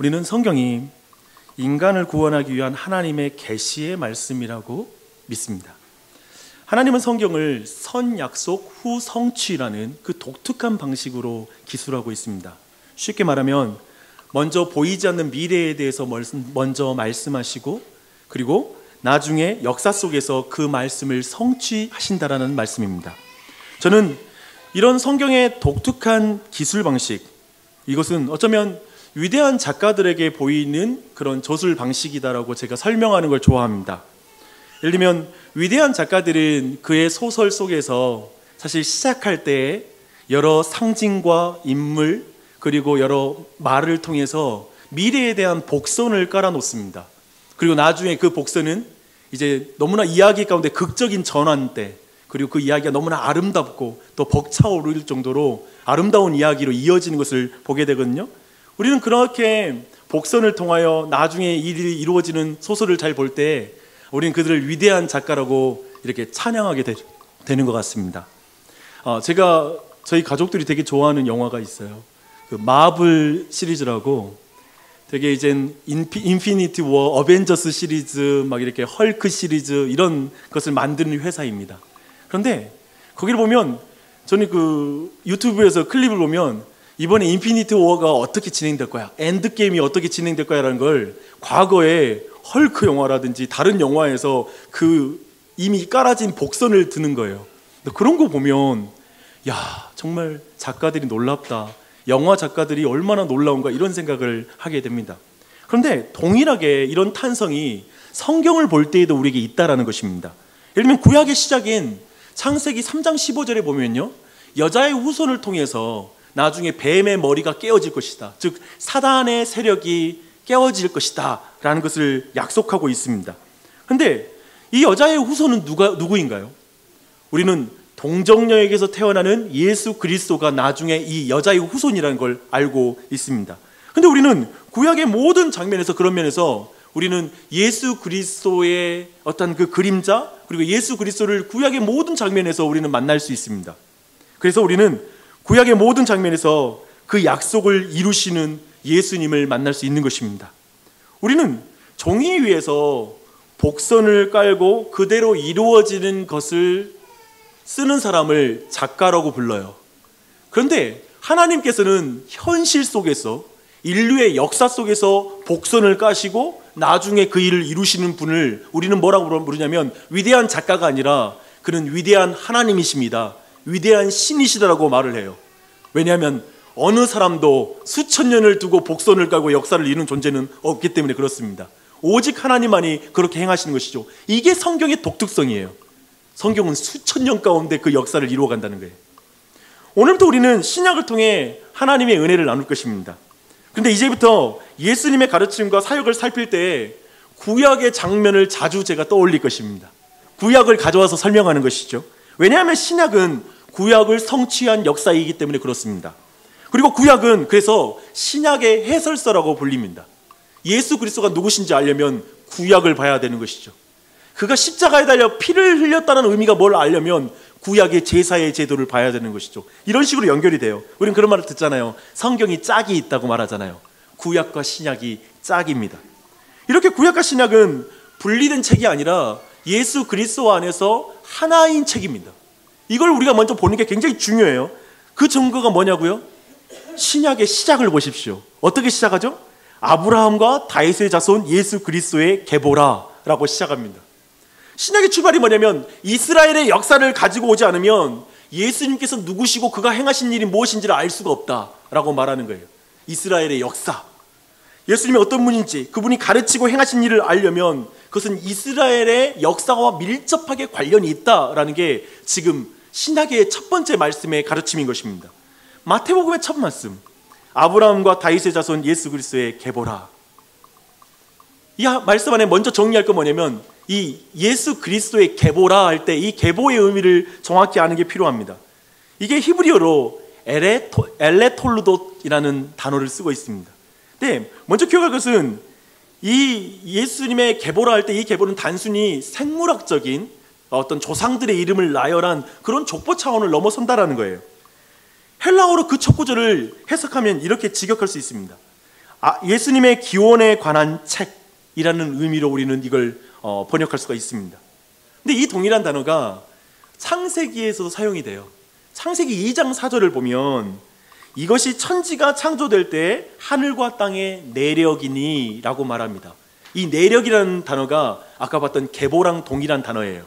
우리는 성경이 인간을 구원하기 위한 하나님의 계시의 말씀이라고 믿습니다. 하나님은 성경을 선약속 후 성취라는 그 독특한 방식으로 기술하고 있습니다. 쉽게 말하면 먼저 보이지 않는 미래에 대해서 먼저 말씀하시고, 그리고 나중에 역사 속에서 그 말씀을 성취하신다라는 말씀입니다. 저는 이런 성경의 독특한 기술 방식, 이것은 어쩌면 위대한 작가들에게 보이는 그런 저술 방식이다라고 제가 설명하는 걸 좋아합니다. 예를 들면 위대한 작가들은 그의 소설 속에서 사실 시작할 때 여러 상징과 인물, 그리고 여러 말을 통해서 미래에 대한 복선을 깔아놓습니다. 그리고 나중에 그 복선은 이제 너무나 이야기 가운데 극적인 전환 때, 그리고 그 이야기가 너무나 아름답고 또 벅차오를 정도로 아름다운 이야기로 이어지는 것을 보게 되거든요. 우리는 그렇게 복선을 통하여 나중에 일이 이루어지는 소설을 잘 볼 때 우리는 그들을 위대한 작가라고 이렇게 찬양하게 되는 것 같습니다. 제가 저희 가족들이 되게 좋아하는 영화가 있어요. 그 마블 시리즈라고, 되게 이젠 인피니티 워, 어벤져스 시리즈, 막 이렇게 헐크 시리즈 이런 것을 만드는 회사입니다. 그런데 거기를 보면, 저는 그 유튜브에서 클립을 보면 이번에 인피니티 워가 어떻게 진행될 거야, 엔드게임이 어떻게 진행될 거야 라는 걸 과거에 헐크 영화라든지 다른 영화에서 그 이미 깔아진 복선을 드는 거예요. 그런 거 보면 야, 정말 작가들이 놀랍다, 영화 작가들이 얼마나 놀라운가, 이런 생각을 하게 됩니다. 그런데 동일하게 이런 탄성이 성경을 볼 때에도 우리에게 있다라는 것입니다. 예를 들면 구약의 시작인 창세기 3장 15절에 보면요, 여자의 후손을 통해서 나중에 뱀의 머리가 깨어질 것이다, 즉 사단의 세력이 깨어질 것이다 라는 것을 약속하고 있습니다. 그런데 이 여자의 후손은 누구인가요? 우리는 동정녀에게서 태어나는 예수 그리스도가 나중에 이 여자의 후손이라는 걸 알고 있습니다. 그런데 우리는 구약의 모든 장면에서, 그런 면에서 우리는 예수 그리스도의 어떤 그 그림자, 그리고 예수 그리스도를 구약의 모든 장면에서 우리는 만날 수 있습니다. 그래서 우리는 구약의 모든 장면에서 그 약속을 이루시는 예수님을 만날 수 있는 것입니다. 우리는 종이 위에서 복선을 깔고 그대로 이루어지는 것을 쓰는 사람을 작가라고 불러요. 그런데 하나님께서는 현실 속에서, 인류의 역사 속에서 복선을 까시고 나중에 그 일을 이루시는 분을 우리는 뭐라고 부르냐면 위대한 작가가 아니라 그는 위대한 하나님이십니다, 위대한 신이시다라고 말을 해요. 왜냐하면 어느 사람도 수천 년을 두고 복선을 깔고 역사를 이루는 존재는 없기 때문에 그렇습니다. 오직 하나님만이 그렇게 행하시는 것이죠. 이게 성경의 독특성이에요. 성경은 수천 년 가운데 그 역사를 이루어간다는 거예요. 오늘부터 우리는 신약을 통해 하나님의 은혜를 나눌 것입니다. 그런데 이제부터 예수님의 가르침과 사역을 살필 때 구약의 장면을 자주 제가 떠올릴 것입니다. 구약을 가져와서 설명하는 것이죠. 왜냐하면 신약은 구약을 성취한 역사이기 때문에 그렇습니다. 그리고 구약은 그래서 신약의 해설서라고 불립니다. 예수 그리스도가 누구신지 알려면 구약을 봐야 되는 것이죠. 그가 십자가에 달려 피를 흘렸다는 의미가 뭘 알려면 구약의 제사의 제도를 봐야 되는 것이죠. 이런 식으로 연결이 돼요. 우리는 그런 말을 듣잖아요. 성경이 짝이 있다고 말하잖아요. 구약과 신약이 짝입니다. 이렇게 구약과 신약은 분리된 책이 아니라 예수 그리스도 안에서 하나인 책입니다. 이걸 우리가 먼저 보는 게 굉장히 중요해요. 그 증거가 뭐냐고요? 신약의 시작을 보십시오. 어떻게 시작하죠? 아브라함과 다윗의 자손 예수 그리스도의 계보라 라고 시작합니다. 신약의 출발이 뭐냐면 이스라엘의 역사를 가지고 오지 않으면 예수님께서 누구시고 그가 행하신 일이 무엇인지를 알 수가 없다라고 말하는 거예요. 이스라엘의 역사, 예수님이 어떤 분인지, 그분이 가르치고 행하신 일을 알려면 그것은 이스라엘의 역사와 밀접하게 관련이 있다라는 게 지금 신약의 첫 번째 말씀의 가르침인 것입니다. 마태복음의 첫 말씀, 아브라함과 다윗의 자손 예수 그리스도의 계보라. 이 말씀 안에 먼저 정리할 건 뭐냐면 이 예수 그리스도의 계보라 할 때 이 계보의 의미를 정확히 아는 게 필요합니다. 이게 히브리어로 엘레톨루돗이라는 단어를 쓰고 있습니다. 근데 먼저 기억할 것은 이 예수님의 계보라 할 때 이 계보는 단순히 생물학적인 어떤 조상들의 이름을 나열한 그런 족보 차원을 넘어선다라는 거예요. 헬라어로 그 첫 구절을 해석하면 이렇게 직역할 수 있습니다. 예수님의 기원에 관한 책이라는 의미로 우리는 이걸 번역할 수가 있습니다. 근데 이 동일한 단어가 창세기에서도 사용이 돼요. 창세기 2장 4절을 보면 이것이 천지가 창조될 때 하늘과 땅의 내력이니 라고 말합니다. 이 내력이라는 단어가 아까 봤던 계보랑 동일한 단어예요.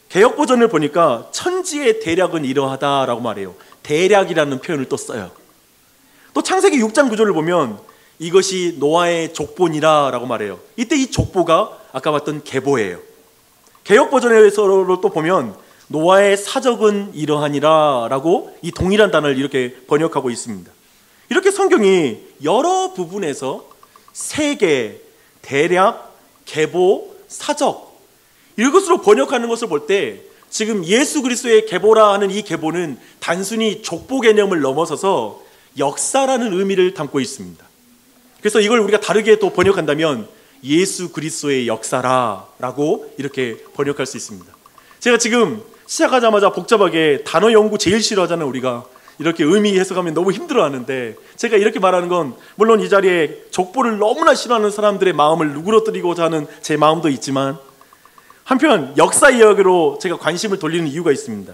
개역 버전을 보니까 천지의 대략은 이러하다라고 말해요. 대략이라는 표현을 또 써요. 또 창세기 6장 9절을 보면 이것이 노아의 족보니라 라고 말해요. 이때 이 족보가 아까 봤던 계보예요. 개역 버전에서 또 보면 노아의 사적은 이러하니라 라고 이 동일한 단어를 이렇게 번역하고 있습니다. 이렇게 성경이 여러 부분에서 세계, 대략, 계보, 사적 이것으로 번역하는 것을 볼 때 지금 예수 그리스도의 계보라 하는 이 계보는 단순히 족보 개념을 넘어서서 역사라는 의미를 담고 있습니다. 그래서 이걸 우리가 다르게 또 번역한다면 예수 그리스도의 역사라라고 이렇게 번역할 수 있습니다. 제가 지금 시작하자마자 복잡하게 단어 연구 제일 싫어하잖아요. 우리가 이렇게 의미 해석하면 너무 힘들어하는데 제가 이렇게 말하는 건 물론 이 자리에 족보를 너무나 싫어하는 사람들의 마음을 누그러뜨리고자 하는 제 마음도 있지만 한편 역사 이야기로 제가 관심을 돌리는 이유가 있습니다.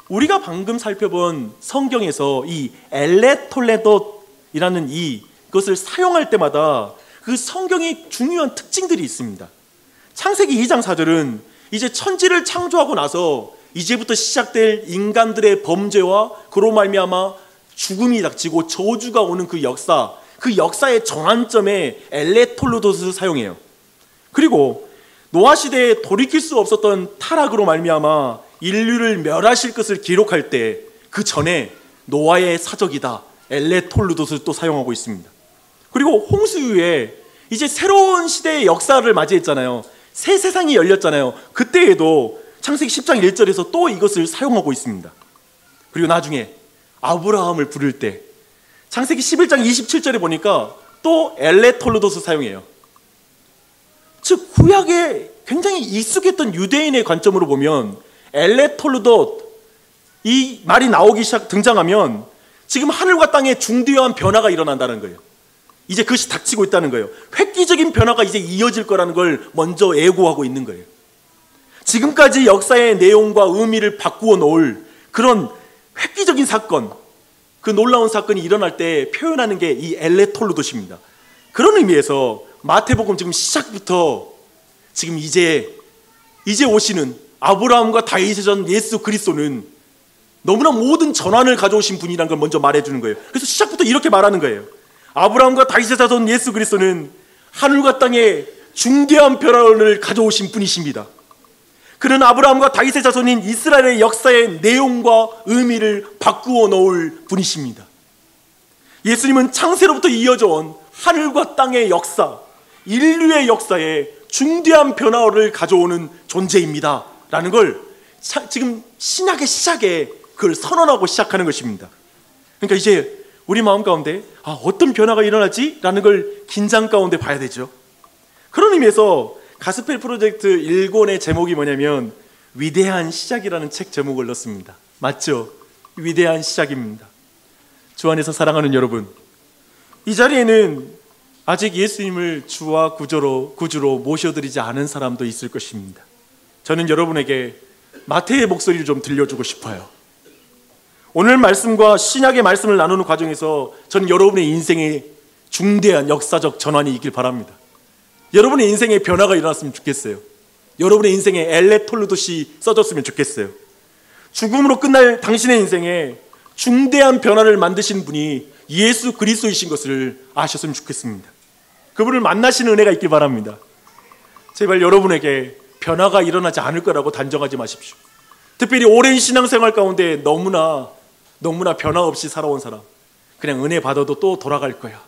우리가 방금 살펴본 성경에서 이 엘레톨레도이라는 이것을 사용할 때마다 그 성경의 중요한 특징들이 있습니다. 창세기 2장 4절은 이제 천지를 창조하고 나서 이제부터 시작될 인간들의 범죄와 그로 말미암아 죽음이 닥치고 저주가 오는 그 역사, 그 역사의 전환점에 엘레톨로도스를 사용해요. 그리고 노아 시대에 돌이킬 수 없었던 타락으로 말미암아 인류를 멸하실 것을 기록할 때 그 전에 노아의 사적이다 엘레톨로도스를 또 사용하고 있습니다. 그리고 홍수 이후에 이제 새로운 시대의 역사를 맞이했잖아요. 새 세상이 열렸잖아요. 그때에도 창세기 10장 1절에서 또 이것을 사용하고 있습니다. 그리고 나중에 아브라함을 부를 때 창세기 11장 27절에 보니까 또 엘레톨로도스 사용해요. 즉 구약에 굉장히 익숙했던 유대인의 관점으로 보면 엘레톨로도 이 말이 등장하면 지금 하늘과 땅에 중대한 변화가 일어난다는 거예요. 이제 그것이 닥치고 있다는 거예요. 획기적인 변화가 이제 이어질 거라는 걸 먼저 예고하고 있는 거예요. 지금까지 역사의 내용과 의미를 바꾸어 놓을 그런 획기적인 사건, 그 놀라운 사건이 일어날 때 표현하는 게 이 엘레톨로도스입니다. 그런 의미에서 마태복음 지금 시작부터 지금 이제 오시는 아브라함과 다윗의 전 예수 그리스도는 너무나 모든 전환을 가져오신 분이라는 걸 먼저 말해주는 거예요. 그래서 시작부터 이렇게 말하는 거예요. 아브라함과 다윗의 자손 예수 그리스도는 하늘과 땅에 중대한 변화를 가져오신 분이십니다. 그는 아브라함과 다윗의 자손인 이스라엘의 역사의 내용과 의미를 바꾸어 놓을 분이십니다. 예수님은 창세로부터 이어져 온 하늘과 땅의 역사, 인류의 역사에 중대한 변화를 가져오는 존재입니다 라는 걸 지금 신약의 시작에 그걸 선언하고 시작하는 것입니다. 그러니까 이제 우리 마음 가운데 어떤 변화가 일어날지 라는 걸 긴장 가운데 봐야 되죠. 그런 의미에서 가스펠 프로젝트 1권의 제목이 뭐냐면 위대한 시작이라는 책 제목을 넣었습니다. 맞죠? 위대한 시작입니다. 주 안에서 사랑하는 여러분, 이 자리에는 아직 예수님을 주와 구주로 모셔드리지 않은 사람도 있을 것입니다. 저는 여러분에게 마태의 목소리를 좀 들려주고 싶어요. 오늘 말씀과 신약의 말씀을 나누는 과정에서 저는 여러분의 인생에 중대한 역사적 전환이 있길 바랍니다. 여러분의 인생에 변화가 일어났으면 좋겠어요. 여러분의 인생에 엘레톨로도시 써졌으면 좋겠어요. 죽음으로 끝날 당신의 인생에 중대한 변화를 만드신 분이 예수 그리스도이신 것을 아셨으면 좋겠습니다. 그분을 만나시는 은혜가 있길 바랍니다. 제발 여러분에게 변화가 일어나지 않을 거라고 단정하지 마십시오. 특별히 오랜 신앙생활 가운데 너무나 변화 없이 살아온 사람, 그냥 은혜 받아도 또 돌아갈 거야,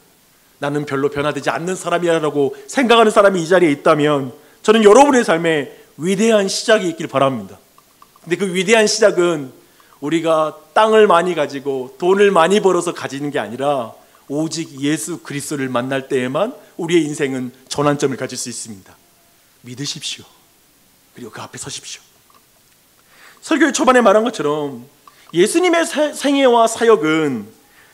나는 별로 변화되지 않는 사람이라고 생각하는 사람이 이 자리에 있다면 저는 여러분의 삶에 위대한 시작이 있길 바랍니다. 근데 그 위대한 시작은 우리가 땅을 많이 가지고 돈을 많이 벌어서 가지는 게 아니라 오직 예수 그리스도를 만날 때에만 우리의 인생은 전환점을 가질 수 있습니다. 믿으십시오. 그리고 그 앞에 서십시오. 설교의 초반에 말한 것처럼 예수님의 생애와 사역은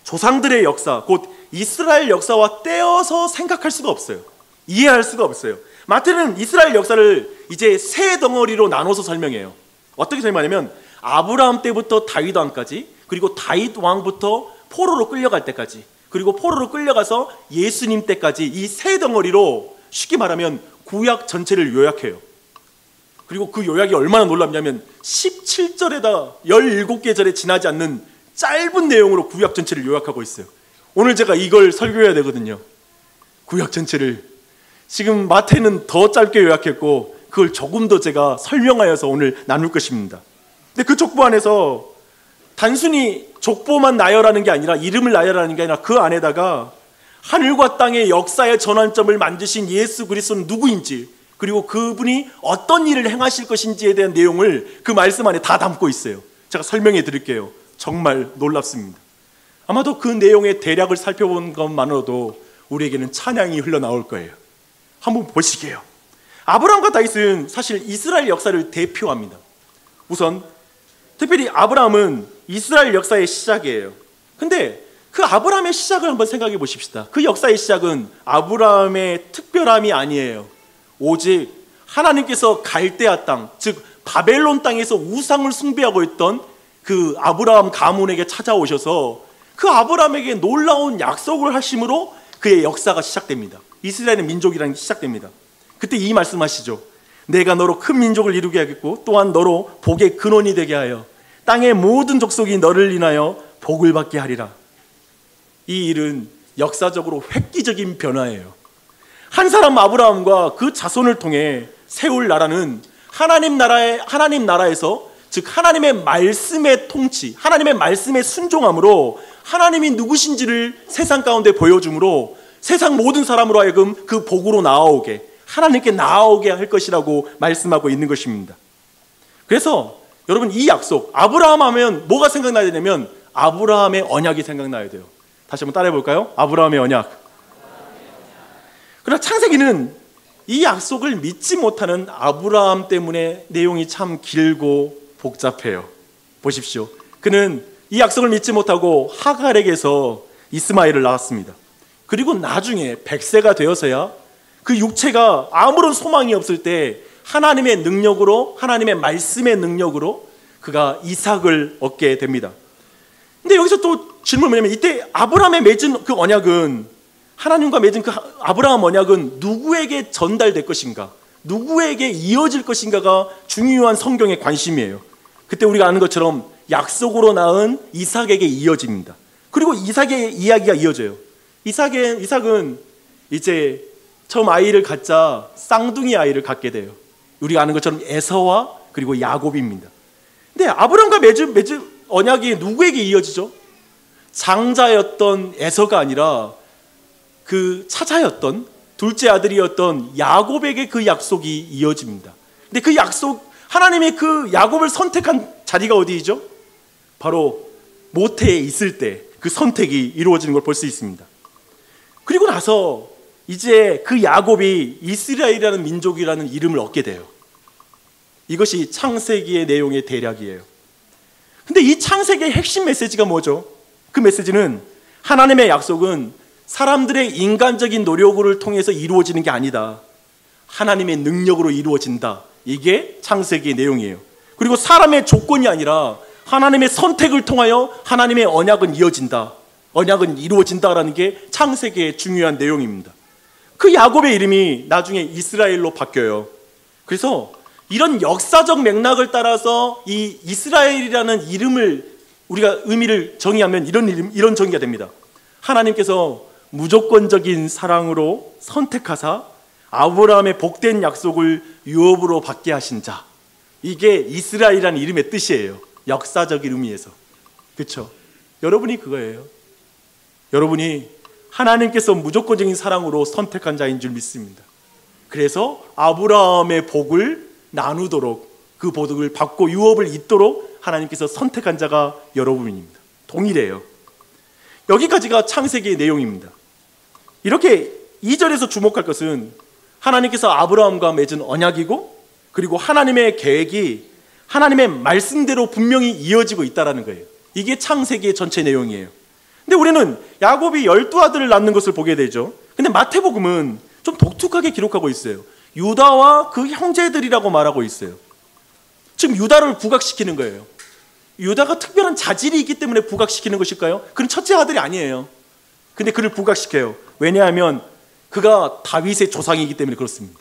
조상들의 역사, 곧 이스라엘 역사와 떼어서 생각할 수가 없어요. 이해할 수가 없어요. 마태는 이스라엘 역사를 이제 세 덩어리로 나눠서 설명해요. 어떻게 설명하냐면 아브라함 때부터 다윗 왕까지, 그리고 다윗 왕부터 포로로 끌려갈 때까지, 그리고 포로로 끌려가서 예수님 때까지, 이 세 덩어리로 쉽게 말하면 구약 전체를 요약해요. 그리고 그 요약이 얼마나 놀랍냐면 17절에다 17개 절에 지나지 않는 짧은 내용으로 구약 전체를 요약하고 있어요. 오늘 제가 이걸 설교해야 되거든요. 구약 전체를. 지금 마태는 더 짧게 요약했고 그걸 조금 더 제가 설명하여서 오늘 나눌 것입니다. 근데 그 족보 안에서 단순히 족보만 나열하는 게 아니라, 이름을 나열하는 게 아니라 그 안에다가 하늘과 땅의 역사의 전환점을 만드신 예수 그리스도는 누구인지, 그리고 그분이 어떤 일을 행하실 것인지에 대한 내용을 그 말씀 안에 다 담고 있어요. 제가 설명해 드릴게요. 정말 놀랍습니다. 아마도 그 내용의 대략을 살펴본 것만으로도 우리에게는 찬양이 흘러나올 거예요. 한번 보시게요. 아브라함과 다윗은 사실 이스라엘 역사를 대표합니다. 우선 특별히 아브라함은 이스라엘 역사의 시작이에요. 근데 그 아브라함의 시작을 한번 생각해 보십시다. 그 역사의 시작은 아브라함의 특별함이 아니에요. 오직 하나님께서 갈대아 땅, 즉 바벨론 땅에서 우상을 숭배하고 있던 그 아브라함 가문에게 찾아오셔서 그 아브라함에게 놀라운 약속을 하심으로 그의 역사가 시작됩니다. 이스라엘의 민족이라는 게 시작됩니다. 그때 이 말씀하시죠. 내가 너로 큰 민족을 이루게 하겠고 또한 너로 복의 근원이 되게 하여 땅의 모든 족속이 너를 인하여 복을 받게 하리라. 이 일은 역사적으로 획기적인 변화예요. 한 사람 아브라함과 그 자손을 통해 세울 나라는 하나님 나라에서, 즉 하나님의 말씀의 통치, 하나님의 말씀의 순종함으로 하나님이 누구신지를 세상 가운데 보여줌으로 세상 모든 사람으로 하여금 그 복으로 나아오게, 하나님께 나아오게 할 것이라고 말씀하고 있는 것입니다. 그래서 여러분, 이 약속, 아브라함 하면 뭐가 생각나야 되냐면 아브라함의 언약이 생각나야 돼요. 다시 한번 따라해 볼까요? 아브라함의 언약. 그러나 창세기는 이 약속을 믿지 못하는 아브라함 때문에 내용이 참 길고 복잡해요. 보십시오. 그는 이 약속을 믿지 못하고 하갈에게서 이스마엘을 낳았습니다. 그리고 나중에 100세가 되어서야 그 육체가 아무런 소망이 없을 때 하나님의 능력으로, 하나님의 말씀의 능력으로 그가 이삭을 얻게 됩니다. 근데 여기서 또 질문은 뭐냐면, 이때 아브라함의 맺은 그 언약은, 하나님과 맺은 그 아브라함 언약은 누구에게 전달될 것인가, 누구에게 이어질 것인가가 중요한 성경의 관심이에요. 그때 우리가 아는 것처럼 약속으로 낳은 이삭에게 이어집니다. 그리고 이삭의 이야기가 이어져요. 이삭은 이제 처음 아이를 갖자 쌍둥이 아이를 갖게 돼요. 우리가 아는 것처럼 에서와 그리고 야곱입니다. 근데 아브라함과 맺은 언약이 누구에게 이어지죠? 장자였던 에서가 아니라 그 차자였던, 둘째 아들이었던 야곱에게 그 약속이 이어집니다. 근데 그 약속, 하나님이 그 야곱을 선택한 자리가 어디이죠? 바로 모태에 있을 때 그 선택이 이루어지는 걸 볼 수 있습니다. 그리고 나서 이제 그 야곱이 이스라엘이라는 민족이라는 이름을 얻게 돼요. 이것이 창세기의 내용의 대략이에요. 근데 이 창세기의 핵심 메시지가 뭐죠? 그 메시지는 하나님의 약속은 사람들의 인간적인 노력을 통해서 이루어지는 게 아니다. 하나님의 능력으로 이루어진다. 이게 창세기의 내용이에요. 그리고 사람의 조건이 아니라 하나님의 선택을 통하여 하나님의 언약은 이어진다. 언약은 이루어진다라는 게 창세기의 중요한 내용입니다. 그 야곱의 이름이 나중에 이스라엘로 바뀌어요. 그래서 이런 역사적 맥락을 따라서 이 이스라엘이라는 이름을 우리가 의미를 정의하면 이런 정의가 됩니다. 하나님께서 무조건적인 사랑으로 선택하사 아브라함의 복된 약속을 유업으로 받게 하신 자. 이게 이스라엘이라는 이름의 뜻이에요. 역사적인 의미에서. 그렇죠? 여러분이 그거예요. 여러분이 하나님께서 무조건적인 사랑으로 선택한 자인 줄 믿습니다. 그래서 아브라함의 복을 나누도록, 그 복을 받고 유업을 잇도록 하나님께서 선택한 자가 여러분입니다. 동일해요. 여기까지가 창세기의 내용입니다. 이렇게 2절에서 주목할 것은 하나님께서 아브라함과 맺은 언약이고, 그리고 하나님의 계획이 하나님의 말씀대로 분명히 이어지고 있다는 거예요. 이게 창세기의 전체 내용이에요. 근데 우리는 야곱이 12아들을 낳는 것을 보게 되죠. 근데 마태복음은 좀 독특하게 기록하고 있어요. 유다와 그 형제들이라고 말하고 있어요. 지금 유다를 부각시키는 거예요. 유다가 특별한 자질이 있기 때문에 부각시키는 것일까요? 그는 첫째 아들이 아니에요. 근데 그를 부각시켜요. 왜냐하면 그가 다윗의 조상이기 때문에 그렇습니다.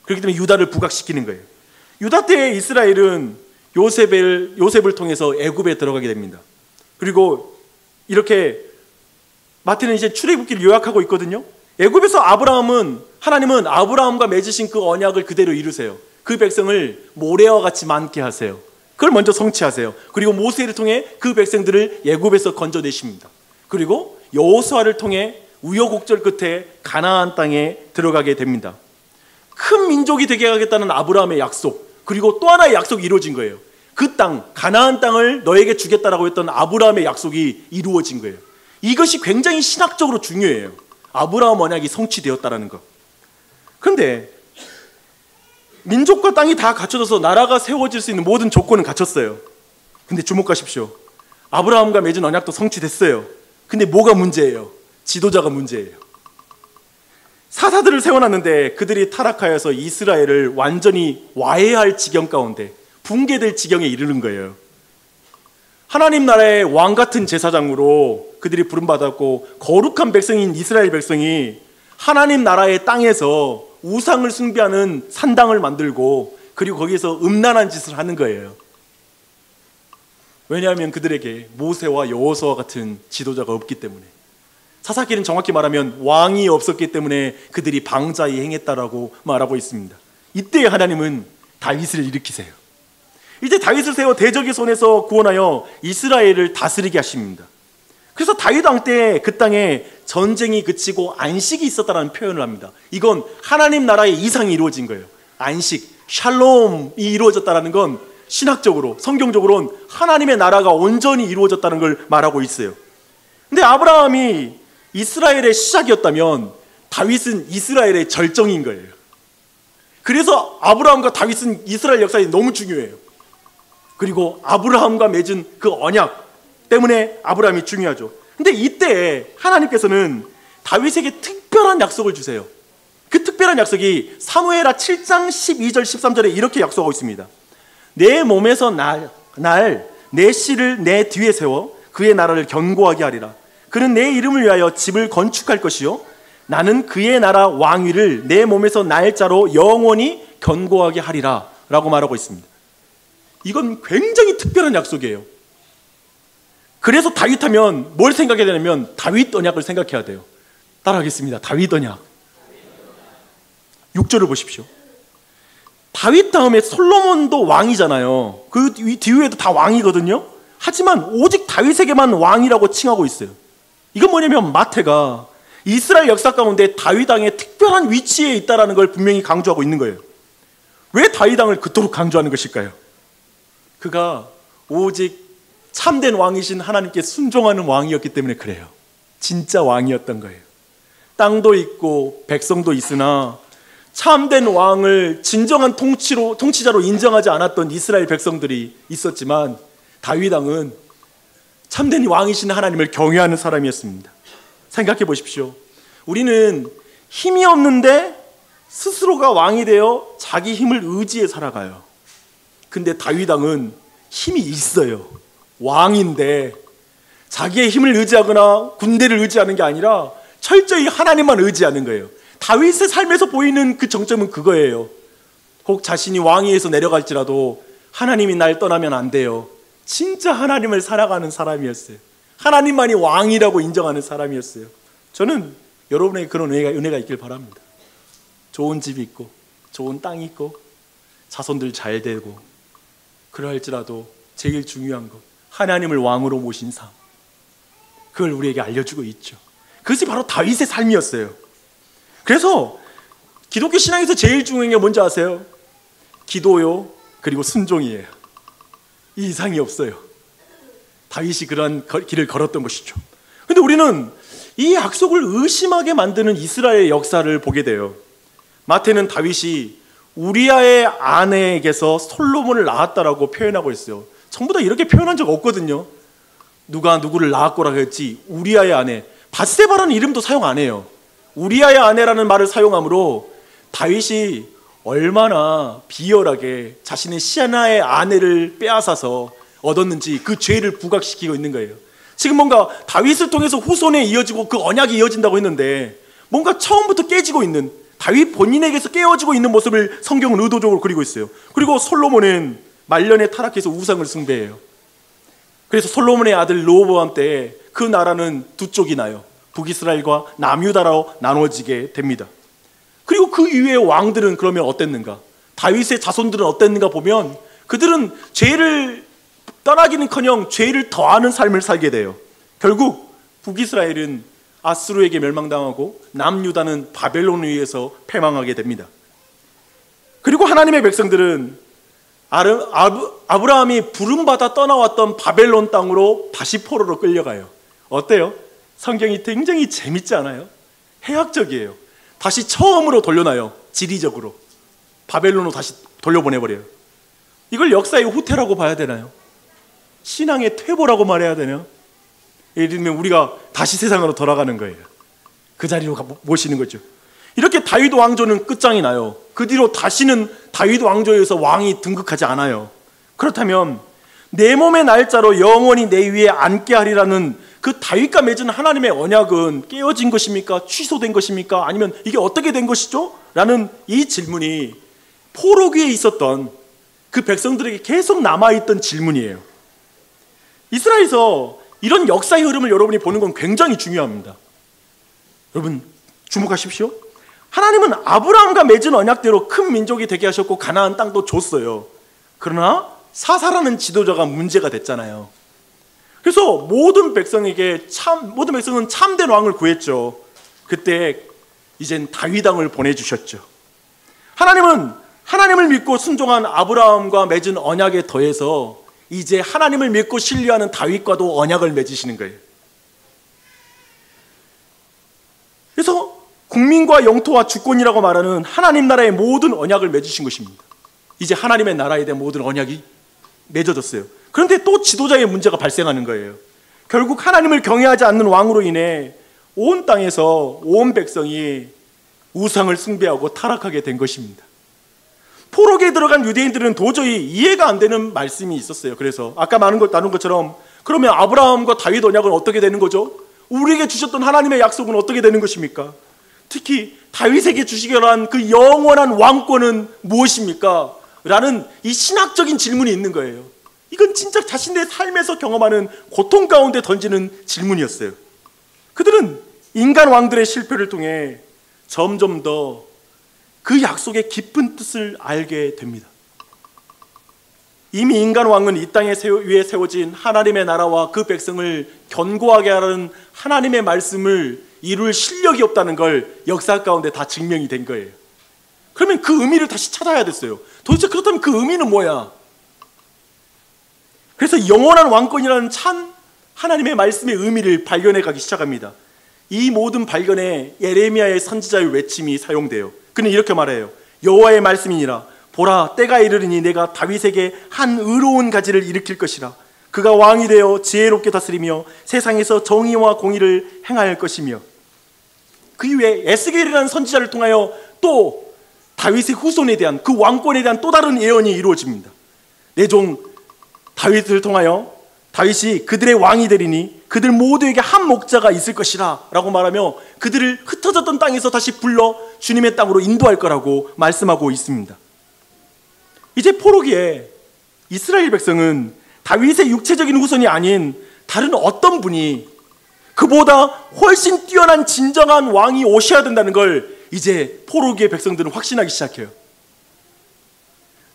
그렇기 때문에 유다를 부각시키는 거예요. 유다 때 이스라엘은 요셉을 통해서 애굽에 들어가게 됩니다. 그리고 이렇게 마태는 이제 출애굽기를 요약하고 있거든요. 애굽에서 하나님은 아브라함과 맺으신 그 언약을 그대로 이루세요. 그 백성을 모래와 같이 많게 하세요. 그걸 먼저 성취하세요. 그리고 모세를 통해 그 백성들을 애굽에서 건져내십니다. 그리고 여호수아를 통해 우여곡절 끝에 가나안 땅에 들어가게 됩니다. 큰 민족이 되게 하겠다는 아브라함의 약속, 그리고 또 하나의 약속이 이루어진 거예요. 그 땅, 가나안 땅을 너에게 주겠다라고 했던 아브라함의 약속이 이루어진 거예요. 이것이 굉장히 신학적으로 중요해요. 아브라함 언약이 성취되었다라는 것. 그런데 민족과 땅이 다 갖춰져서 나라가 세워질 수 있는 모든 조건은 갖췄어요. 근데 주목하십시오. 아브라함과 맺은 언약도 성취됐어요. 근데 뭐가 문제예요? 지도자가 문제예요. 사사들을 세워놨는데 그들이 타락하여서 이스라엘을 완전히 와해할 지경 가운데, 붕괴될 지경에 이르는 거예요. 하나님 나라의 왕 같은 제사장으로 그들이 부름받았고, 거룩한 백성인 이스라엘 백성이 하나님 나라의 땅에서 우상을 숭배하는 산당을 만들고, 그리고 거기에서 음란한 짓을 하는 거예요. 왜냐하면 그들에게 모세와 여호수아 같은 지도자가 없기 때문에. 사사기는 정확히 말하면 왕이 없었기 때문에 그들이 방자히 행했다라고 말하고 있습니다. 이때 하나님은 다윗을 일으키세요. 이제 다윗을 세워 대적의 손에서 구원하여 이스라엘을 다스리게 하십니다. 그래서 다윗 왕 때 그 땅에 전쟁이 그치고 안식이 있었다는 표현을 합니다. 이건 하나님 나라의 이상이 이루어진 거예요. 안식, 샬롬이 이루어졌다는 건 신학적으로, 성경적으로는 하나님의 나라가 온전히 이루어졌다는 걸 말하고 있어요. 근데 아브라함이 이스라엘의 시작이었다면 다윗은 이스라엘의 절정인 거예요. 그래서 아브라함과 다윗은 이스라엘 역사에 너무 중요해요. 그리고 아브라함과 맺은 그 언약 때문에 아브라함이 중요하죠. 근데 이때 하나님께서는 다윗에게 특별한 약속을 주세요. 그 특별한 약속이 사무엘하 7장 12절 13절에 이렇게 약속하고 있습니다. 내 몸에서 내 씨를 내 뒤에 세워 그의 나라를 견고하게 하리라. 그는 내 이름을 위하여 집을 건축할 것이요 나는 그의 나라 왕위를 내 몸에서 날 자로 영원히 견고하게 하리라 라고 말하고 있습니다. 이건 굉장히 특별한 약속이에요. 그래서 다윗 하면 뭘 생각해야 되냐면 다윗 언약을 생각해야 돼요. 따라하겠습니다. 다윗 언약. 6절을 보십시오. 다윗 다음에 솔로몬도 왕이잖아요. 그 뒤에도 다 왕이거든요. 하지만 오직 다윗에게만 왕이라고 칭하고 있어요. 이건 뭐냐면 마태가 이스라엘 역사 가운데 다윗 왕의 특별한 위치에 있다는 걸 분명히 강조하고 있는 거예요. 왜 다윗 왕을 그토록 강조하는 것일까요? 그가 오직 참된 왕이신 하나님께 순종하는 왕이었기 때문에 그래요. 진짜 왕이었던 거예요. 땅도 있고 백성도 있으나 참된 왕을 진정한 통치자로 인정하지 않았던 이스라엘 백성들이 있었지만 다윗 왕은 참된 왕이신 하나님을 경외하는 사람이었습니다. 생각해 보십시오. 우리는 힘이 없는데 스스로가 왕이 되어 자기 힘을 의지해 살아가요. 근데 다윗 왕은 힘이 있어요. 왕인데 자기의 힘을 의지하거나 군대를 의지하는 게 아니라 철저히 하나님만 의지하는 거예요. 다윗의 삶에서 보이는 그 정점은 그거예요. 혹 자신이 왕위에서 내려갈지라도 하나님이 날 떠나면 안 돼요. 진짜 하나님을 살아가는 사람이었어요. 하나님만이 왕이라고 인정하는 사람이었어요. 저는 여러분에게 그런 은혜가 있길 바랍니다. 좋은 집이 있고 좋은 땅이 있고 자손들 잘 되고 그러할지라도 제일 중요한 것, 하나님을 왕으로 모신 삶, 그걸 우리에게 알려주고 있죠. 그것이 바로 다윗의 삶이었어요. 그래서 기독교 신앙에서 제일 중요한 게 뭔지 아세요? 기도요, 그리고 순종이에요. 이 이상이 없어요. 다윗이 그러한 길을 걸었던 것이죠. 그런데 우리는 이 약속을 의심하게 만드는 이스라엘의 역사를 보게 돼요. 마태는 다윗이 우리아의 아내에게서 솔로몬을 낳았다라고 표현하고 있어요. 전부 다 이렇게 표현한 적 없거든요. 누가 누구를 낳았고라 했지 우리아의 아내, 밧세바라는 이름도 사용 안 해요. 우리아의 아내라는 말을 사용하므로 다윗이 얼마나 비열하게 자신의 시아나의 아내를 빼앗아서 얻었는지 그 죄를 부각시키고 있는 거예요. 지금 뭔가 다윗을 통해서 후손에 이어지고 그 언약이 이어진다고 했는데 뭔가 처음부터 깨지고 있는, 다윗 본인에게서 깨어지고 있는 모습을 성경은 의도적으로 그리고 있어요. 그리고 솔로몬은 말년에 타락해서 우상을 숭배해요. 그래서 솔로몬의 아들 르호보암 때 그 나라는 두 쪽이 나요. 북이스라엘과 남유다로 나눠지게 됩니다. 그리고 그 이후의 왕들은 그러면 어땠는가? 다윗의 자손들은 어땠는가 보면 그들은 죄를 떠나기는커녕 죄를 더하는 삶을 살게 돼요. 결국 북이스라엘은 아수르에게 멸망당하고 남유다는 바벨론에 의해서 패망하게 됩니다. 그리고 하나님의 백성들은 아브라함이 부름받아 떠나왔던 바벨론 땅으로 다시 포로로 끌려가요. 어때요? 성경이 굉장히 재밌지 않아요? 해학적이에요. 다시 처음으로 돌려놔요. 지리적으로 바벨론으로 다시 돌려보내버려요. 이걸 역사의 후퇴라고 봐야 되나요? 신앙의 퇴보라고 말해야 되나요? 예를 들면 우리가 다시 세상으로 돌아가는 거예요. 그 자리로 모시는 거죠. 이렇게 다윗 왕조는 끝장이 나요. 그 뒤로 다시는 다윗 왕조에서 왕이 등극하지 않아요. 그렇다면 내 몸의 날짜로 영원히 내 위에 앉게 하리라는 그 다윗과 맺은 하나님의 언약은 깨어진 것입니까? 취소된 것입니까? 아니면 이게 어떻게 된 것이죠? 라는 이 질문이 포로기에 있었던 그 백성들에게 계속 남아있던 질문이에요. 이스라엘에서 이런 역사의 흐름을 여러분이 보는 건 굉장히 중요합니다. 여러분 주목하십시오. 하나님은 아브라함과 맺은 언약대로 큰 민족이 되게 하셨고 가나안 땅도 줬어요. 그러나 사사라는 지도자가 문제가 됐잖아요. 그래서 모든 백성은 참된 왕을 구했죠. 그때 이젠 다윗 왕을 보내주셨죠. 하나님은 하나님을 믿고 순종한 아브라함과 맺은 언약에 더해서 이제 하나님을 믿고 신뢰하는 다윗과도 언약을 맺으시는 거예요. 그래서 국민과 영토와 주권이라고 말하는 하나님 나라의 모든 언약을 맺으신 것입니다. 이제 하나님의 나라에 대한 모든 언약이 맺어졌어요. 그런데 또 지도자의 문제가 발생하는 거예요. 결국 하나님을 경외하지 않는 왕으로 인해 온 땅에서 온 백성이 우상을 숭배하고 타락하게 된 것입니다. 포로기에 들어간 유대인들은 도저히 이해가 안 되는 말씀이 있었어요. 그래서 아까 나눈 것처럼 그러면 아브라함과 다윗 언약은 어떻게 되는 거죠? 우리에게 주셨던 하나님의 약속은 어떻게 되는 것입니까? 특히 다윗에게 주시기로 한 그 영원한 왕권은 무엇입니까? 라는 이 신학적인 질문이 있는 거예요. 이건 진짜 자신의 삶에서 경험하는 고통 가운데 던지는 질문이었어요. 그들은 인간 왕들의 실패를 통해 점점 더 그 약속의 깊은 뜻을 알게 됩니다. 이미 인간 왕은 이 땅에 위에 세워진 하나님의 나라와 그 백성을 견고하게 하라는 하나님의 말씀을 이룰 실력이 없다는 걸 역사 가운데 다 증명이 된 거예요. 그러면 그 의미를 다시 찾아야 됐어요. 도대체 그렇다면 그 의미는 뭐야? 그래서 영원한 왕권이라는 참 하나님의 말씀의 의미를 발견해 가기 시작합니다. 이 모든 발견에 예레미야의 선지자의 외침이 사용돼요. 그는 이렇게 말해요. 여호와의 말씀이니라. 보라, 때가 이르리니 내가 다윗에게 한 의로운 가지를 일으킬 것이라. 그가 왕이 되어 지혜롭게 다스리며 세상에서 정의와 공의를 행할 것이며. 그 이후에 에스겔이라는 선지자를 통하여 또 다윗의 후손에 대한 그 왕권에 대한 또 다른 예언이 이루어집니다. 내 종 다윗을 통하여 다윗이 그들의 왕이 되리니 그들 모두에게 한 목자가 있을 것이라 라고 말하며 그들을 흩어졌던 땅에서 다시 불러 주님의 땅으로 인도할 거라고 말씀하고 있습니다. 이제 포로기에 이스라엘 백성은 다윗의 육체적인 후손이 아닌 다른 어떤 분이 그보다 훨씬 뛰어난 진정한 왕이 오셔야 된다는 걸 이제 포로기의 백성들은 확신하기 시작해요.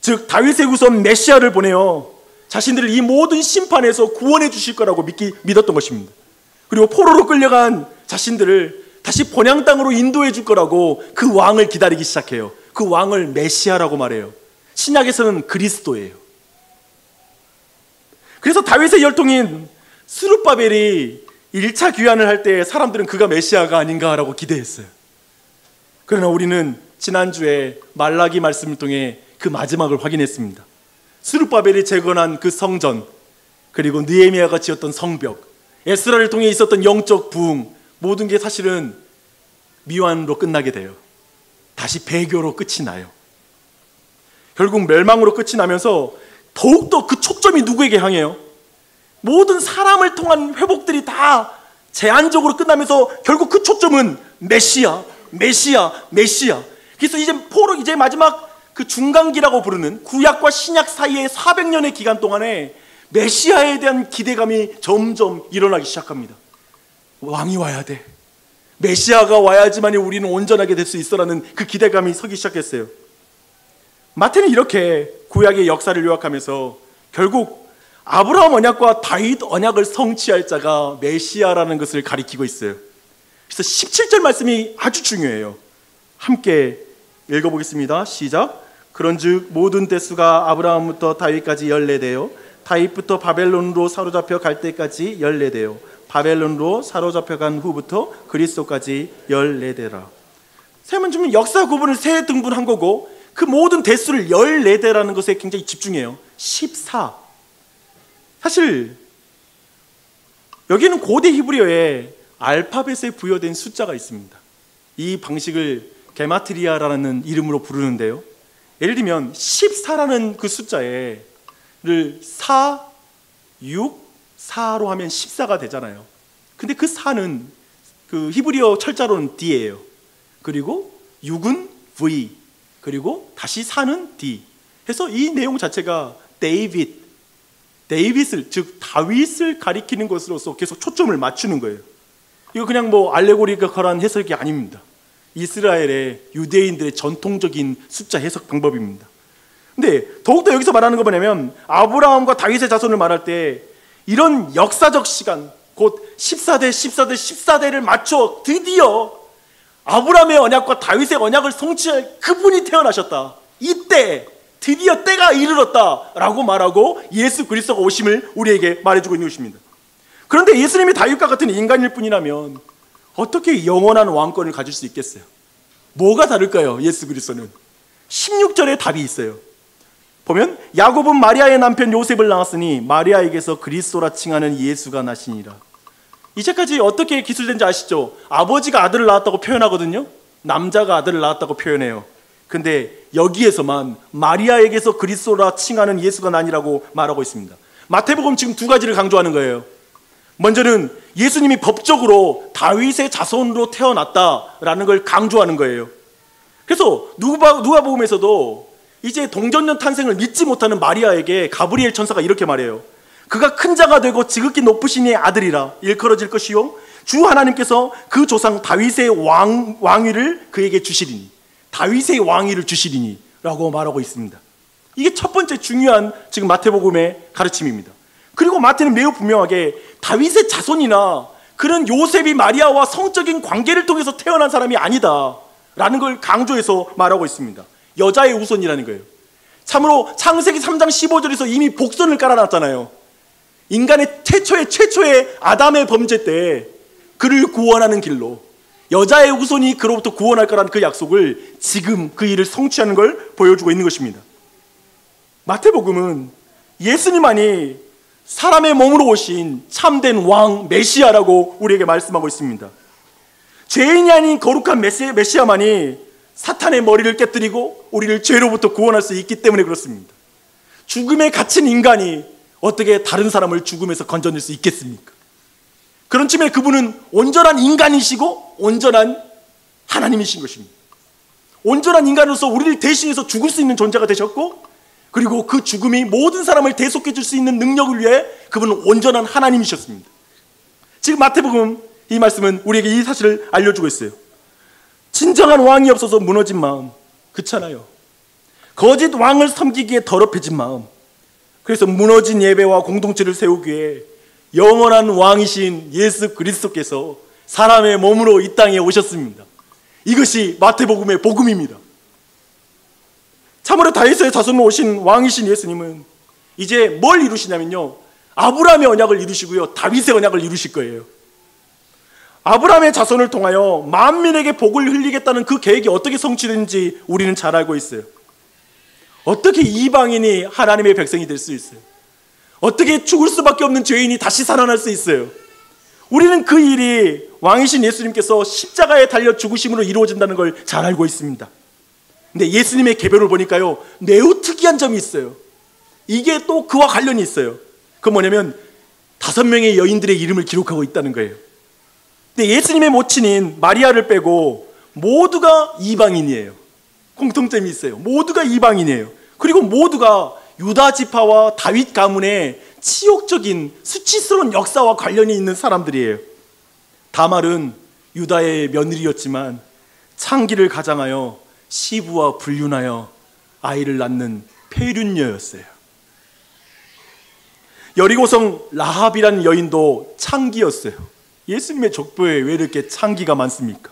즉 다윗의 후손 메시아를 보내어 자신들을 이 모든 심판에서 구원해 주실 거라고 믿었던 것입니다. 그리고 포로로 끌려간 자신들을 다시 본향 땅으로 인도해 줄 거라고 그 왕을 기다리기 시작해요. 그 왕을 메시아라고 말해요. 신약에서는 그리스도예요. 그래서 다윗의 혈통인 스룹바벨이 1차 귀환을 할 때 사람들은 그가 메시아가 아닌가라고 기대했어요. 그러나 우리는 지난주에 말라기 말씀을 통해 그 마지막을 확인했습니다. 스룹바벨이 재건한 그 성전, 그리고 느헤미야가 지었던 성벽, 에스라를 통해 있었던 영적 부흥, 모든 게 사실은 미완으로 끝나게 돼요. 다시 배교로 끝이 나요. 결국 멸망으로 끝이 나면서 더욱더 그 초점이 누구에게 향해요? 모든 사람을 통한 회복들이 다 제한적으로 끝나면서 결국 그 초점은 메시아, 메시아, 메시아. 그래서 이제 마지막 그 중간기라고 부르는 구약과 신약 사이의 400년의 기간 동안에 메시아에 대한 기대감이 점점 일어나기 시작합니다. 왕이 와야 돼. 메시아가 와야지만 우리는 온전하게 될 수 있어라는 그 기대감이 서기 시작했어요. 마태는 이렇게 구약의 역사를 요약하면서 결국 아브라함 언약과 다윗 언약을 성취할 자가 메시아라는 것을 가리키고 있어요. 그래서 17절 말씀이 아주 중요해요. 함께 읽어보겠습니다. 시작. 그런즉 모든 대수가 아브라함부터 다윗까지 14대요 다윗부터 바벨론으로 사로잡혀 갈 때까지 14대요 바벨론으로 사로잡혀간 후부터 그리스도까지 14대라. 세면 주면 역사 구분을 세 등분한 거고 그 모든 대수를 14대라는 것에 굉장히 집중해요. 14. 사실 여기는 고대 히브리어에 알파벳에 부여된 숫자가 있습니다. 이 방식을 게마트리아라는 이름으로 부르는데요. 예를 들면 14라는 그 숫자를 4, 6, 4로 하면 14가 되잖아요. 근데 그 4는 그 히브리어 철자로는 D예요. 그리고 6은 V, 그리고 다시 4는 D. 해서 이 내용 자체가 데이빗을, 즉 다윗을 가리키는 것으로서 계속 초점을 맞추는 거예요. 이거 그냥 뭐 알레고리컬한 해석이 아닙니다. 이스라엘의 유대인들의 전통적인 숫자 해석 방법입니다. 근데 더욱더 여기서 말하는 거 뭐냐면 아브라함과 다윗의 자손을 말할 때 이런 역사적 시간, 곧 14대, 14대, 14대를 맞춰 드디어 아브라함의 언약과 다윗의 언약을 성취할 그분이 태어나셨다. 이때 드디어 때가 이르렀다라고 말하고 예수 그리스도가 오심을 우리에게 말해주고 있는 것입니다. 그런데 예수님이 다윗과 같은 인간일 뿐이라면 어떻게 영원한 왕권을 가질 수 있겠어요? 뭐가 다를까요? 예수 그리스도는 16절에 답이 있어요. 보면 야곱은 마리아의 남편 요셉을 낳았으니 마리아에게서 그리스도라 칭하는 예수가 나시니라. 이제까지 어떻게 기술된지 아시죠? 아버지가 아들을 낳았다고 표현하거든요. 남자가 아들을 낳았다고 표현해요. 근데 여기에서만 마리아에게서 그리스도라 칭하는 예수가 나니라고 말하고 있습니다. 마태복음 지금 두 가지를 강조하는 거예요. 먼저는 예수님이 법적으로 다윗의 자손으로 태어났다라는 걸 강조하는 거예요. 그래서 누가복음에서도 이제 동정녀 탄생을 믿지 못하는 마리아에게 가브리엘 천사가 이렇게 말해요. 그가 큰 자가 되고 지극히 높으신 이의 아들이라 일컬어질 것이요 주 하나님께서 그 조상 다윗의 왕위를 그에게 주시리니, 다윗의 왕위를 주시리니 라고 말하고 있습니다. 이게 첫 번째 중요한 지금 마태복음의 가르침입니다. 그리고 마태는 매우 분명하게 다윗의 자손이나 그런 요셉이 마리아와 성적인 관계를 통해서 태어난 사람이 아니다 라는 걸 강조해서 말하고 있습니다. 여자의 후손이라는 거예요. 참으로 창세기 3장 15절에서 이미 복선을 깔아놨잖아요. 인간의 최초의 아담의 범죄 때 그를 구원하는 길로 여자의 후손이 그로부터 구원할 거라는 그 약속을 지금 그 일을 성취하는 걸 보여주고 있는 것입니다. 마태복음은 예수님만이 사람의 몸으로 오신 참된 왕 메시아라고 우리에게 말씀하고 있습니다. 죄인이 아닌 거룩한 메시아만이 사탄의 머리를 깨뜨리고 우리를 죄로부터 구원할 수 있기 때문에 그렇습니다. 죽음에 갇힌 인간이 어떻게 다른 사람을 죽음에서 건져낼 수 있겠습니까? 그런 쯤에 그분은 온전한 인간이시고 온전한 하나님이신 것입니다. 온전한 인간으로서 우리를 대신해서 죽을 수 있는 존재가 되셨고, 그리고 그 죽음이 모든 사람을 대속해 줄 수 있는 능력을 위해 그분은 온전한 하나님이셨습니다. 지금 마태복음 이 말씀은 우리에게 이 사실을 알려주고 있어요. 진정한 왕이 없어서 무너진 마음, 그렇잖아요. 거짓 왕을 섬기기에 더럽혀진 마음, 그래서 무너진 예배와 공동체를 세우기 위해 영원한 왕이신 예수 그리스도께서 사람의 몸으로 이 땅에 오셨습니다. 이것이 마태복음의 복음입니다. 참으로 다윗의 자손으로 오신 왕이신 예수님은 이제 뭘 이루시냐면요, 아브라함의 언약을 이루시고요, 다윗의 언약을 이루실 거예요. 아브라함의 자손을 통하여 만민에게 복을 흘리겠다는 그 계획이 어떻게 성취되는지 우리는 잘 알고 있어요. 어떻게 이방인이 하나님의 백성이 될 수 있어요? 어떻게 죽을 수밖에 없는 죄인이 다시 살아날 수 있어요? 우리는 그 일이 왕이신 예수님께서 십자가에 달려 죽으심으로 이루어진다는 걸 잘 알고 있습니다. 근데 예수님의 계보를 보니까요, 매우 특이한 점이 있어요. 이게 또 그와 관련이 있어요. 그 뭐냐면 5명의 여인들의 이름을 기록하고 있다는 거예요. 근데 예수님의 모친인 마리아를 빼고 모두가 이방인이에요. 공통점이 있어요. 모두가 이방인이에요. 그리고 모두가 유다 지파와 다윗 가문의 치욕적인 수치스러운 역사와 관련이 있는 사람들이에요. 다말은 유다의 며느리였지만 창기를 가장하여 시부와 불륜하여 아이를 낳는 폐륜녀였어요. 여리고성 라합이라는 여인도 창기였어요. 예수님의 족보에 왜 이렇게 창기가 많습니까?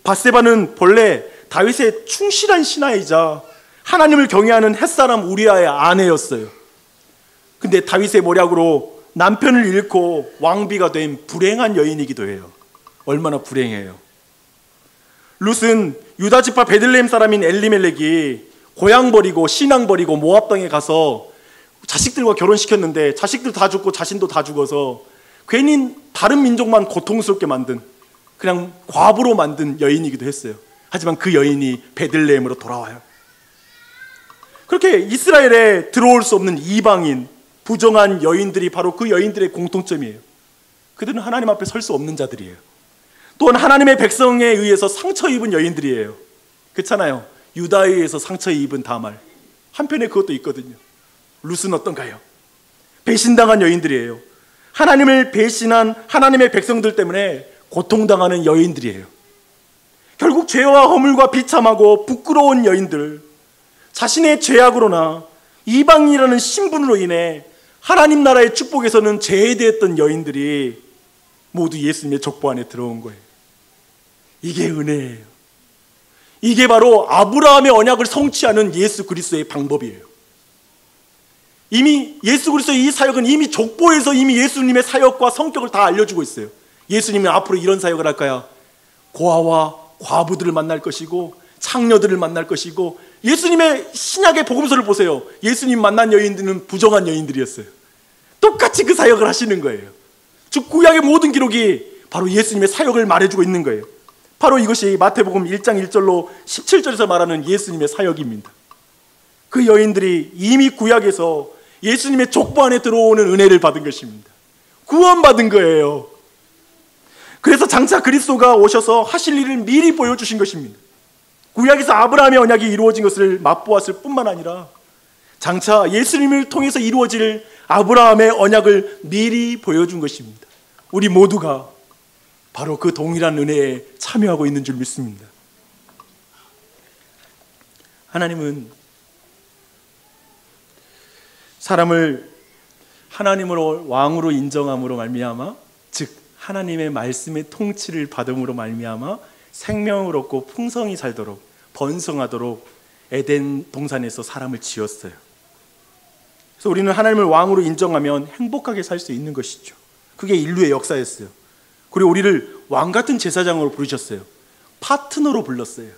밧세바는 본래 다윗의 충실한 신하이자 하나님을 경외하는 햇사람 우리아의 아내였어요. 근데 다윗의 모략으로 남편을 잃고 왕비가 된 불행한 여인이기도 해요. 얼마나 불행해요. 룻은 유다 지파 베들레헴 사람인 엘리멜렉이 고향 버리고 신앙 버리고 모압 땅에 가서 자식들과 결혼시켰는데 자식들 다 죽고 자신도 다 죽어서 괜히 다른 민족만 고통스럽게 만든, 그냥 과부로 만든 여인이기도 했어요. 하지만 그 여인이 베들레헴으로 돌아와요. 그렇게 이스라엘에 들어올 수 없는 이방인, 부정한 여인들이 바로 그 여인들의 공통점이에요. 그들은 하나님 앞에 설 수 없는 자들이에요. 또한 하나님의 백성에 의해서 상처 입은 여인들이에요. 그렇잖아요. 유다에 의해서 상처 입은 다말. 한편에 그것도 있거든요. 룻은 어떤가요? 배신당한 여인들이에요. 하나님을 배신한 하나님의 백성들 때문에 고통당하는 여인들이에요. 결국 죄와 허물과 비참하고 부끄러운 여인들, 자신의 죄악으로나 이방인이라는 신분으로 인해 하나님 나라의 축복에서는 제외되었던 여인들이 모두 예수님의 족보 안에 들어온 거예요. 이게 은혜예요. 이게 바로 아브라함의 언약을 성취하는 예수 그리스도의 방법이에요. 이미 예수 그리스도의 이 사역은 이미 족보에서 이미 예수님의 사역과 성격을 다 알려주고 있어요. 예수님은 앞으로 이런 사역을 할 거야. 고아와 과부들을 만날 것이고 창녀들을 만날 것이고, 예수님의 신약의 복음서를 보세요. 예수님 만난 여인들은 부정한 여인들이었어요. 똑같이 그 사역을 하시는 거예요. 즉 구약의 모든 기록이 바로 예수님의 사역을 말해주고 있는 거예요. 바로 이것이 마태복음 1장 1절로 17절에서 말하는 예수님의 사역입니다. 그 여인들이 이미 구약에서 예수님의 족보 안에 들어오는 은혜를 받은 것입니다. 구원받은 거예요. 그래서 장차 그리스도가 오셔서 하실 일을 미리 보여주신 것입니다. 구약에서 아브라함의 언약이 이루어진 것을 맛보았을 뿐만 아니라 장차 예수님을 통해서 이루어질 아브라함의 언약을 미리 보여준 것입니다. 우리 모두가 바로 그 동일한 은혜에 참여하고 있는 줄 믿습니다. 하나님은 사람을 하나님으로 왕으로 인정함으로 말미암아, 즉 하나님의 말씀의 통치를 받음으로 말미암아 생명을 얻고 풍성히 살도록 번성하도록 에덴 동산에서 사람을 지었어요. 그래서 우리는 하나님을 왕으로 인정하면 행복하게 살 수 있는 것이죠. 그게 인류의 역사였어요. 그리고 우리를 왕 같은 제사장으로 부르셨어요. 파트너로 불렀어요.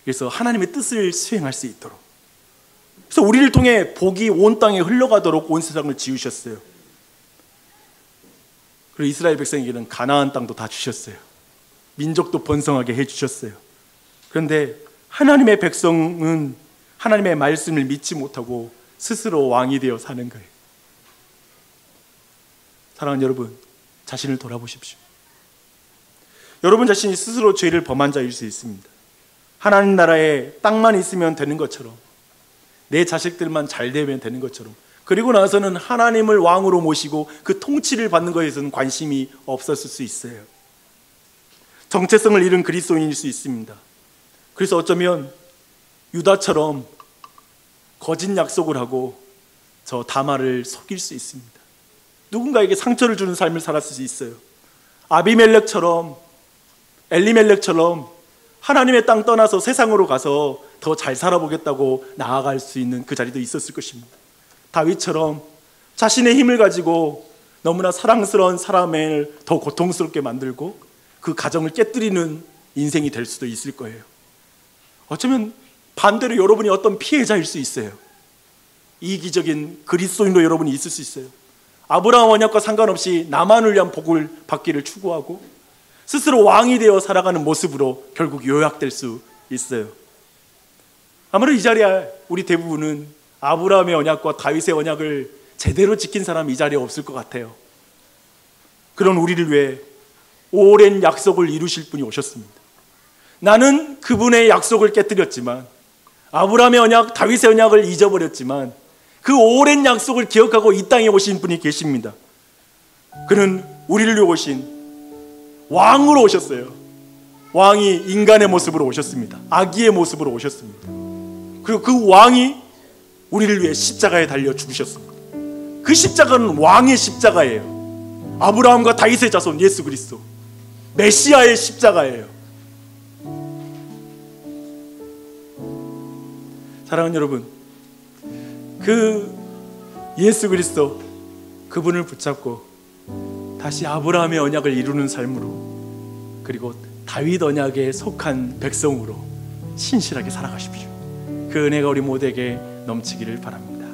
그래서 하나님의 뜻을 수행할 수 있도록. 그래서 우리를 통해 복이 온 땅에 흘러가도록 온 세상을 지으셨어요. 그리고 이스라엘 백성에게는 가나안 땅도 다 주셨어요. 민족도 번성하게 해주셨어요. 그런데 하나님의 백성은 하나님의 말씀을 믿지 못하고 스스로 왕이 되어 사는 거예요. 사랑하는 여러분, 자신을 돌아보십시오. 여러분 자신이 스스로 죄를 범한 자일 수 있습니다. 하나님 나라에 땅만 있으면 되는 것처럼, 내 자식들만 잘 되면 되는 것처럼, 그리고 나서는 하나님을 왕으로 모시고 그 통치를 받는 것에서는 관심이 없었을 수 있어요. 정체성을 잃은 그리스도인일 수 있습니다. 그래서 어쩌면 유다처럼 거짓 약속을 하고 저 다말을 속일 수 있습니다. 누군가에게 상처를 주는 삶을 살았을 수 있어요. 아비멜렉처럼, 엘리멜렉처럼 하나님의 땅 떠나서 세상으로 가서 더 잘 살아보겠다고 나아갈 수 있는 그 자리도 있었을 것입니다. 다윗처럼 자신의 힘을 가지고 너무나 사랑스러운 사람을 더 고통스럽게 만들고 그 가정을 깨뜨리는 인생이 될 수도 있을 거예요. 어쩌면 반대로 여러분이 어떤 피해자일 수 있어요. 이기적인 그리스도인도 여러분이 있을 수 있어요. 아브라함 언약과 상관없이 나만을 위한 복을 받기를 추구하고 스스로 왕이 되어 살아가는 모습으로 결국 요약될 수 있어요. 아무래도 이 자리에 우리 대부분은 아브라함의 언약과 다윗의 언약을 제대로 지킨 사람이 이 자리에 없을 것 같아요. 그런 우리를 위해 오랜 약속을 이루실 분이 오셨습니다. 나는 그분의 약속을 깨뜨렸지만, 아브라함의 언약, 다윗의 언약을 잊어버렸지만 그 오랜 약속을 기억하고 이 땅에 오신 분이 계십니다. 그는 우리를 위해 오신 왕으로 오셨어요. 왕이 인간의 모습으로 오셨습니다. 아기의 모습으로 오셨습니다. 그리고 그 왕이 우리를 위해 십자가에 달려 죽으셨습니다. 그 십자가는 왕의 십자가예요. 아브라함과 다윗의 자손 예수 그리스도, 메시아의 십자가예요. 사랑하는 여러분, 그 예수 그리스도, 그분을 붙잡고 다시 아브라함의 언약을 이루는 삶으로, 그리고 다윗 언약에 속한 백성으로 신실하게 살아가십시오. 그 은혜가 우리 모두에게 넘치기를 바랍니다.